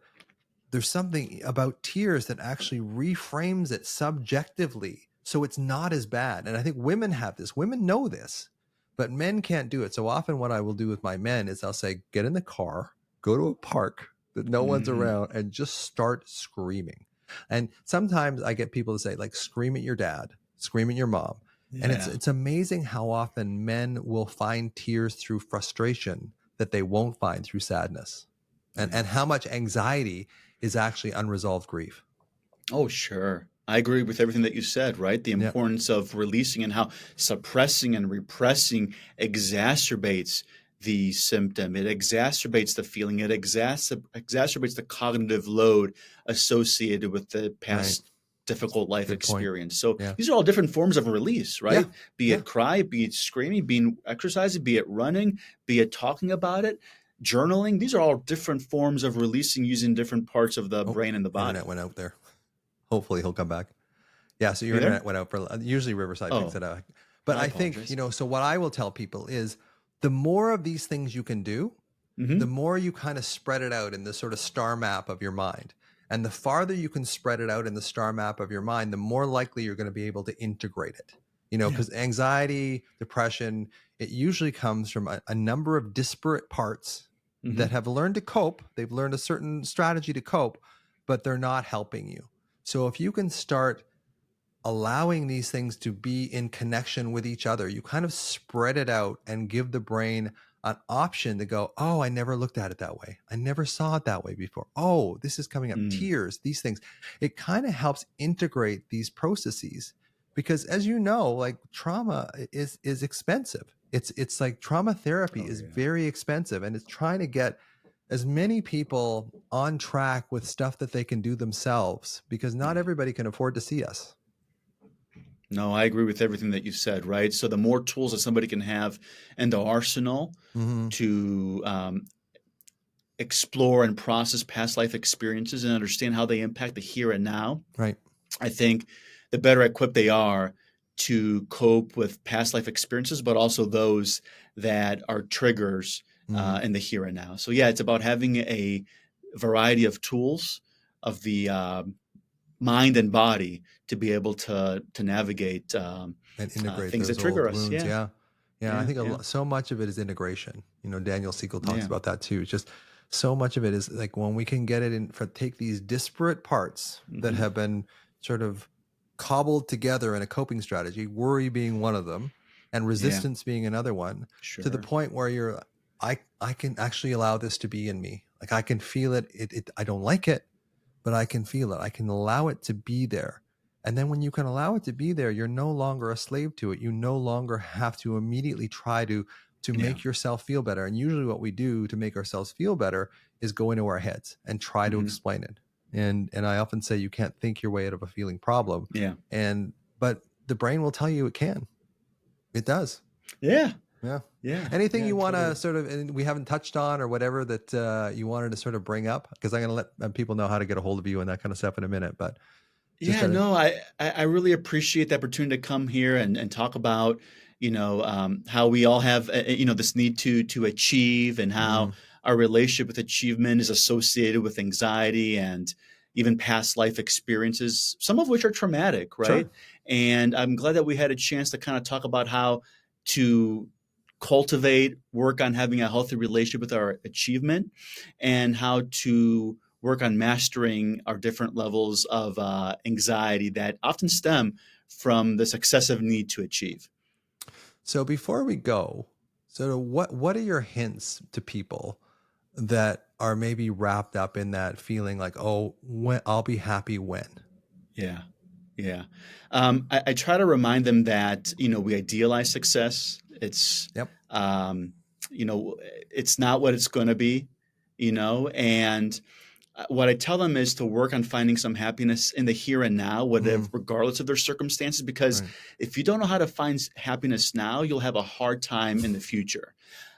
there's something about tears that actually reframes it subjectively. So it's not as bad. And I think women have this. Women know this, but men can't do it. So often what I will do with my men is I'll say, get in the car, go to a park that no one's around, and just start screaming. And sometimes I get people to say, like, scream at your dad, scream at your mom. And it's amazing how often men will find tears through frustration that they won't find through sadness, and how much anxiety is actually unresolved grief. Oh, sure. I agree with everything that you said, right? The importance of releasing and how suppressing and repressing exacerbates the symptom. It exacerbates the feeling. It exacerbates the cognitive load associated with the past difficult life experience. So these are all different forms of release, right? Be it cry, be it screaming, be it exercising, be it running, be it talking about it, journaling. These are all different forms of releasing using different parts of the brain and the body. Internet went out there. Hopefully he'll come back. Yeah, so your internet went out for usually Riverside picks it up. But I think, so what I will tell people is the more of these things you can do, the more you kind of spread it out in the sort of star map of your mind. And the farther you can spread it out in the star map of your mind, the more likely you're going to be able to integrate it. Because anxiety, depression, it usually comes from a number of disparate parts that have learned to cope. They've learned a certain strategy to cope, but they're not helping you. So if you can start allowing these things to be in connection with each other, you kind of spread it out and give the brain an option to go, oh, I never looked at it that way. I never saw it that way before. Oh, this is coming up. Tears, these things. It kind of helps integrate these processes, because as you know, like trauma is expensive. It's like trauma therapy is very expensive, and it's trying to get as many people on track with stuff that they can do themselves, because not everybody can afford to see us. No, I agree with everything that you said, right? So the more tools that somebody can have in the arsenal to explore and process past life experiences and understand how they impact the here and now, right? I think the better equipped they are to cope with past life experiences, but also those that are triggers in the here and now. So yeah, it's about having a variety of tools of the mind and body to be able to navigate and integrate things that those trigger old us. wounds. Yeah. I think so much of it is integration. Daniel Siegel talks about that too. It's just so much of it is like when we can get it in, take these disparate parts that have been sort of cobbled together in a coping strategy, worry being one of them, and resistance being another one, to the point where I can actually allow this to be in me. Like I can feel it. I don't like it, but I can feel it. I can allow it to be there. And then when you can allow it to be there, you're no longer a slave to it. You no longer have to immediately try to make yourself feel better. And usually what we do to make ourselves feel better is go into our heads and try to explain it. And I often say you can't think your way out of a feeling problem. But the brain will tell you it can. It does. Yeah. Anything you want to sort of, and we haven't touched on or whatever that you wanted to sort of bring up? Because I'm going to let people know how to get a hold of you and that kind of stuff in a minute. But I really appreciate the opportunity to come here and talk about, how we all have, this need to achieve, and how our relationship with achievement is associated with anxiety and even past life experiences, some of which are traumatic, right? Sure. And I'm glad that we had a chance to kind of talk about how to cultivate, work on having a healthy relationship with our achievement, and how to work on mastering our different levels of anxiety that often stem from this excessive need to achieve. So before we go, so what are your hints to people that are maybe wrapped up in that feeling like, oh, when I'll be happy when? I try to remind them that, we idealize success. It's, it's not what it's going to be, and what I tell them is to work on finding some happiness in the here and now, whatever, regardless of their circumstances, because if you don't know how to find happiness now, you'll have a hard time in the future.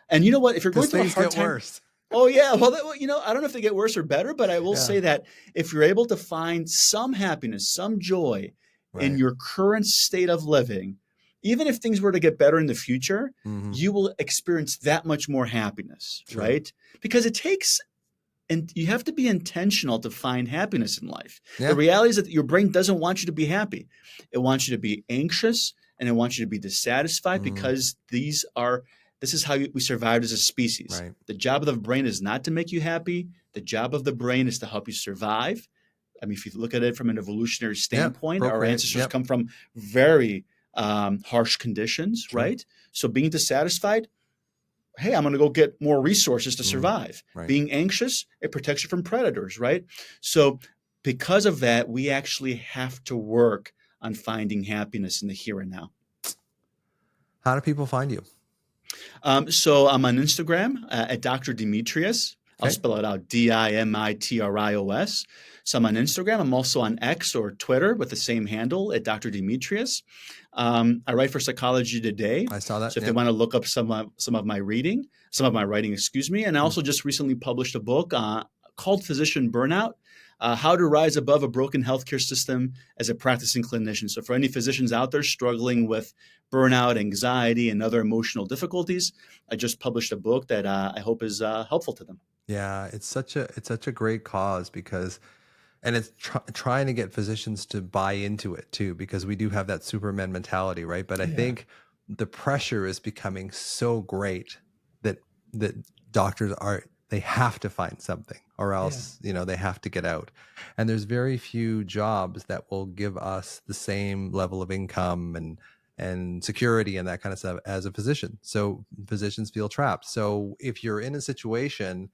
And you know what? If you're going through a hard time, worse. Oh yeah, well, I don't know if they get worse or better, but I will say that if you're able to find some happiness, some joy in your current state of living, even if things were to get better in the future, you will experience that much more happiness, right? Because it takes, and you have to be intentional to find happiness in life. The reality is that your brain doesn't want you to be happy. It wants you to be anxious, and it wants you to be dissatisfied, because this is how we survived as a species. The job of the brain is not to make you happy. The job of the brain is to help you survive. I mean, if you look at it from an evolutionary standpoint, our ancestors come from very harsh conditions, right? So being dissatisfied, hey, I'm going to go get more resources to survive. Being anxious, it protects you from predators, right? So because of that, we actually have to work on finding happiness in the here and now. How do people find you? So I'm on Instagram at Dr. Dimitrios. I'll spell it out, Dimitrios. So I'm on Instagram. I'm also on X or Twitter with the same handle at Dr. Dimitrios. I write for Psychology Today. I saw that. So if they want to look up some of my writing, and I also just recently published a book called Physician Burnout, How to Rise Above a Broken Healthcare System as a Practicing Clinician. So for any physicians out there struggling with burnout, anxiety, and other emotional difficulties, I just published a book that I hope is helpful to them. Yeah, it's such a great cause, because, and it's trying to get physicians to buy into it too, because we do have that Superman mentality, right? But I think the pressure is becoming so great that doctors they have to find something, or else, they have to get out. And there's very few jobs that will give us the same level of income and security and that kind of stuff as a physician. So physicians feel trapped. So if you're in a situation,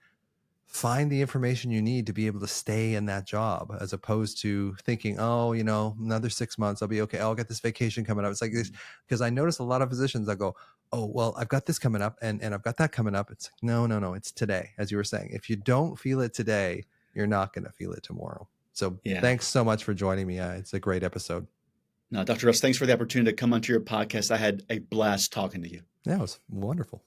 find the information you need to be able to stay in that job, as opposed to thinking, oh, another 6 months, I'll be okay. I'll get this vacation coming up. It's like this, because I notice a lot of physicians that go, oh, well, I've got this coming up and I've got that coming up. It's like, no, it's today. As you were saying, if you don't feel it today, you're not going to feel it tomorrow. So thanks so much for joining me. It's a great episode. No, Dr. Russ, thanks for the opportunity to come onto your podcast. I had a blast talking to you. Yeah, it was wonderful.